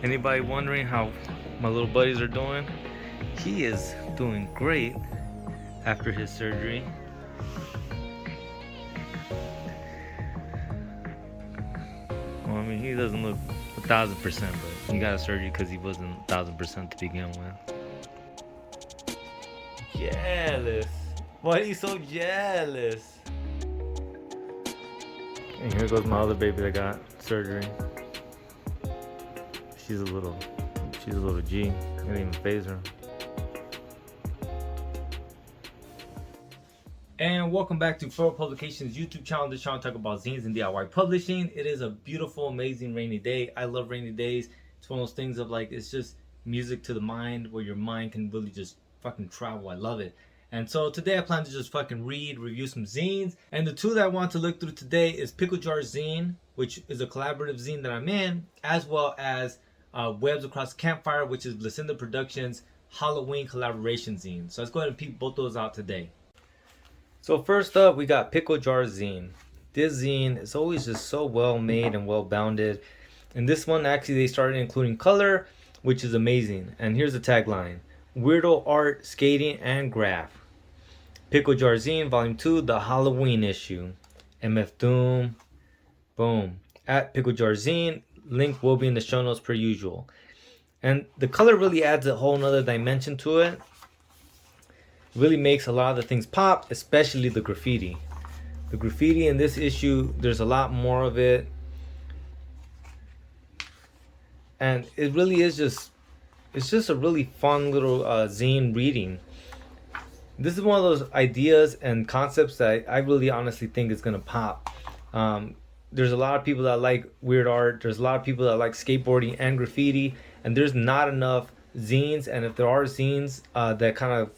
Anybody wondering how my little buddies are doing? He is doing great after his surgery. Well, I mean, he doesn't look 1,000%, but he got a surgery because he wasn't 1,000% to begin with. Jealous. Why are you so jealous? And here goes my other baby that got surgery. She's a little G. It didn't even faze her. And welcome back to Furrow Publications YouTube channel. This channel talk about zines and DIY publishing. It is a beautiful, amazing rainy day. I love rainy days. It's one of those things of like, it's just music to the mind where your mind can really just fucking travel. I love it. And so today I plan to just fucking review some zines. And the two that I want to look through today is Pickle Jar Zine, which is a collaborative zine that I'm in, as well as Webs Across Campfire, which is Vlasinda Productions Halloween Collaboration Zine. So let's go ahead and peep both those out today. So first up, we got Pickle Jar Zine. This zine is always just so well made and well bounded. And this one, actually, they started including color, which is amazing. And here's the tagline: Weirdo art, skating, and graph. Pickle Jar Zine, Volume 2, the Halloween issue. MF Doom. Boom. At Pickle Jar Zine. Link will be in the show notes per usual. And the color really adds a whole nother dimension to it. Really makes a lot of the things pop, especially the graffiti. The graffiti in this issue, there's a lot more of it. And it really is it's just a really fun little zine reading. This is one of those ideas and concepts that I really honestly think is gonna pop. There's a lot of people that like weird art. There's a lot of people that like skateboarding and graffiti, and there's not enough zines. And if there are zines that kind of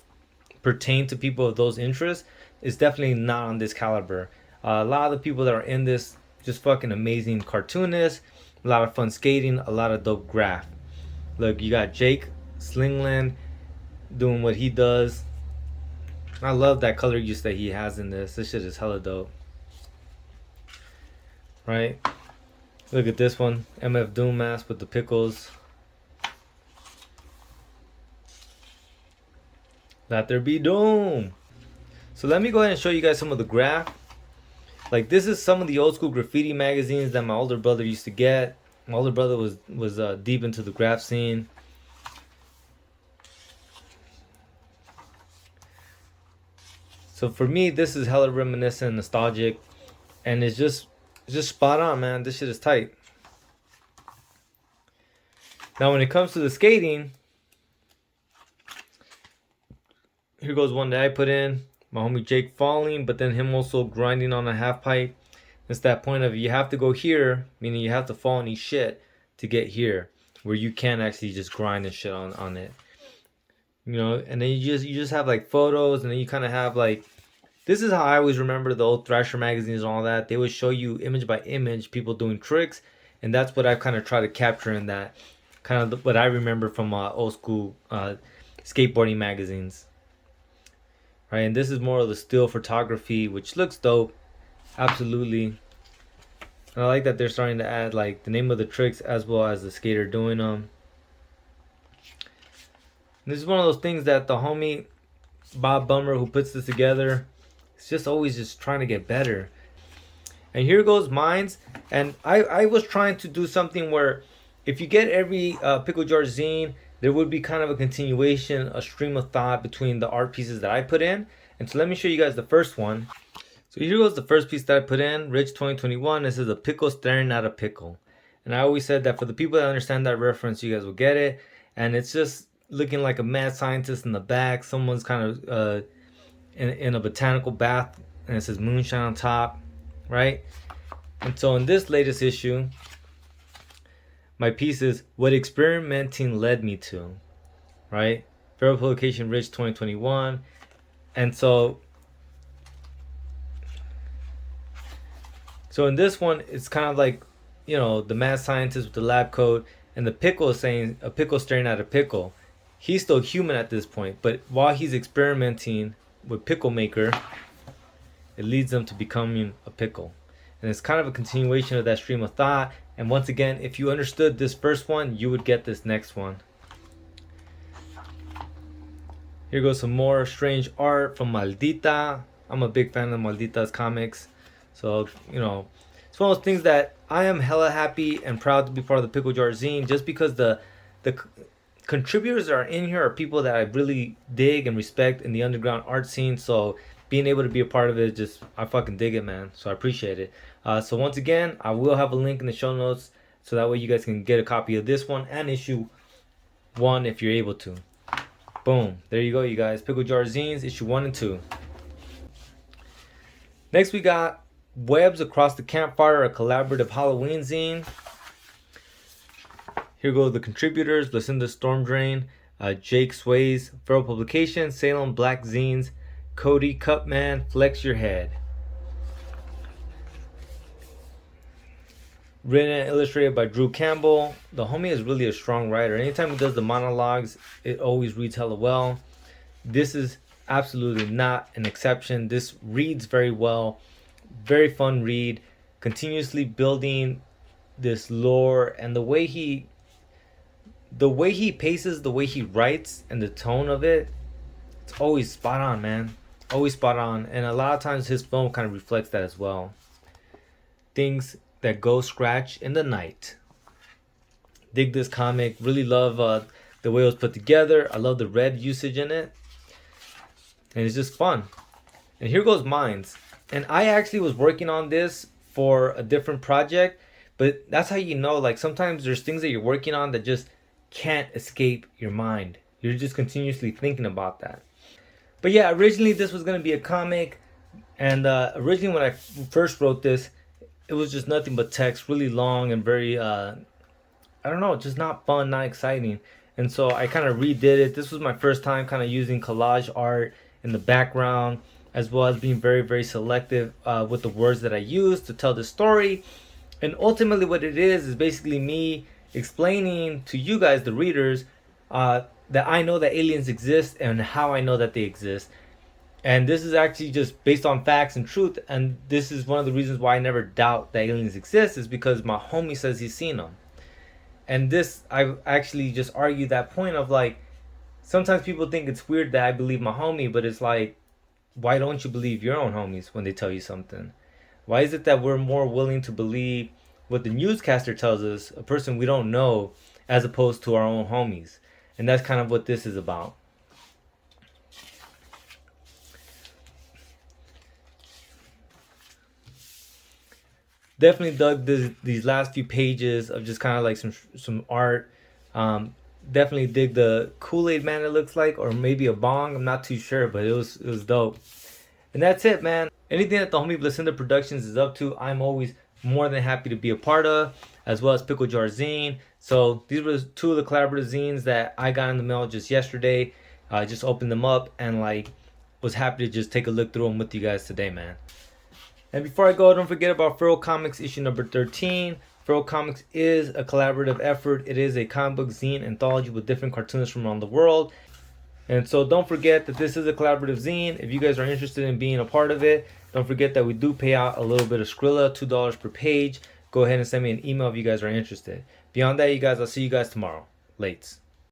pertain to people of those interests, it's definitely not on this caliber. A lot of the people that are in this, just fucking amazing cartoonists, a lot of fun skating, a lot of dope graph. Look, you got Jake Slingland doing what he does. I love that color use that he has in this. This shit is hella dope. Right? Look at this one. MF Doom mask with the pickles. Let there be doom. So let me go ahead and show you guys some of the graph. Like, this is some of the old school graffiti magazines that my older brother used to get. My older brother was deep into the graph scene. So for me, this is hella reminiscent, nostalgic, and it's just spot on, man. This shit is tight. Now when it comes to the skating, here goes one that I put in. My homie Jake falling, but then him also grinding on a half pipe. It's that point of you have to go here, meaning you have to fall and eat shit to get here, where you can actually just grind and shit on it. You know, and then you just have like photos, and then you kind of have like, this is how I always remember the old Thrasher magazines and all that. They would show you image by image people doing tricks, and that's what I kind of try to capture in that, kind of what I remember from old school skateboarding magazines. Right, and this is more of the still photography, which looks dope, absolutely. And I like that they're starting to add like the name of the tricks as well as the skater doing them. And this is one of those things that the homie Bob Bummer, who puts this together, is just always just trying to get better. And here goes mines. And I was trying to do something where if you get every Pickle Jar Zine, there would be kind of a continuation, a stream of thought between the art pieces that I put in. And so let me show you guys the first one. So here goes the first piece that I put in, Rich 2021. This is a pickle staring at a pickle. And I always said that for the people that understand that reference, you guys will get it. And it's just looking like a mad scientist in the back. Someone's kind of in a botanical bath, and it says moonshine on top, right? And so in this latest issue, my piece is what experimenting led me to, right? Furrow Publication Rich 2021. And so in this one, it's kind of like, you know, the mad scientist with the lab coat, and the pickle is saying a pickle staring at a pickle. He's still human at this point, but while he's experimenting with Pickle Maker, it leads them to becoming a pickle. And it's kind of a continuation of that stream of thought. And once again, if you understood this first one, you would get this next one. Here goes some more strange art from Maldita. I'm a big fan of Maldita's comics. So, you know, it's one of those things that I am hella happy and proud to be part of the Pickle Jar Zine, just because the contributors that are in here are people that I really dig and respect in the underground art scene. So being able to be a part of it, just, I fucking dig it, man. So I appreciate it. So once again, I will have a link in the show notes, so that way you guys can get a copy of this one and issue 1 if you're able to. Boom. There you go, you guys. Pickle Jar Zines, issue 1 and 2. Next, we got Webs Across the Campfire, a collaborative Halloween zine. Here go the contributors: Vlasinda Storm Drain, Jake Sways, Feral Publications, Salem Black Zines, Cody Cupman, Flex Your Head. Written and illustrated by Drew Campbell. The homie is really a strong writer. Anytime he does the monologues, it always reads hella well. This is absolutely not an exception. This reads very well. Very fun read. Continuously building this lore, and the way he paces, the way he writes, and the tone of it, it's always spot on, man. Always spot on. And a lot of times his film kind of reflects that as well. Things that go scratch in the night. Dig this comic. Really love the way it was put together. I love the red usage in it. And it's just fun. And here goes Mines. And I actually was working on this for a different project. But that's how you know, like, sometimes there's things that you're working on that just can't escape your mind. You're just continuously thinking about that. But yeah, originally this was going to be a comic. And originally when I first wrote this, it was just nothing but text, really long and very, I don't know, just not fun, not exciting. And so I kind of redid it. This was my first time kind of using collage art in the background, as well as being very, very selective with the words that I use to tell the story. And ultimately what it is basically me explaining to you guys, the readers, that I know that aliens exist and how I know that they exist. And this is actually just based on facts and truth. And this is one of the reasons why I never doubt that aliens exist, is because my homie says he's seen them. And this, I actually just argue that point of, like, sometimes people think it's weird that I believe my homie, but it's like, why don't you believe your own homies when they tell you something? Why is it that we're more willing to believe what the newscaster tells us, a person we don't know, as opposed to our own homies? And that's kind of what this is about. Definitely dug these last few pages of just kind of like some art. Definitely dig the Kool-Aid man, it looks like, or maybe a bong. I'm not too sure, but it was dope. And that's it, man. Anything that the homie Vlasinda Productions is up to, I'm always more than happy to be a part of, as well as Pickle Jar Zine. So these were 2 of the collaborative zines that I got in the mail just yesterday. I just opened them up and, like, was happy to just take a look through them with you guys today, man. And before I go, don't forget about Feral Comics issue number 13. Feral Comics is a collaborative effort. It is a comic book zine anthology with different cartoonists from around the world. And so don't forget that this is a collaborative zine. If you guys are interested in being a part of it, don't forget that we do pay out a little bit of Skrilla, $2 per page. Go ahead and send me an email if you guys are interested. Beyond that, you guys, I'll see you guys tomorrow. Lates.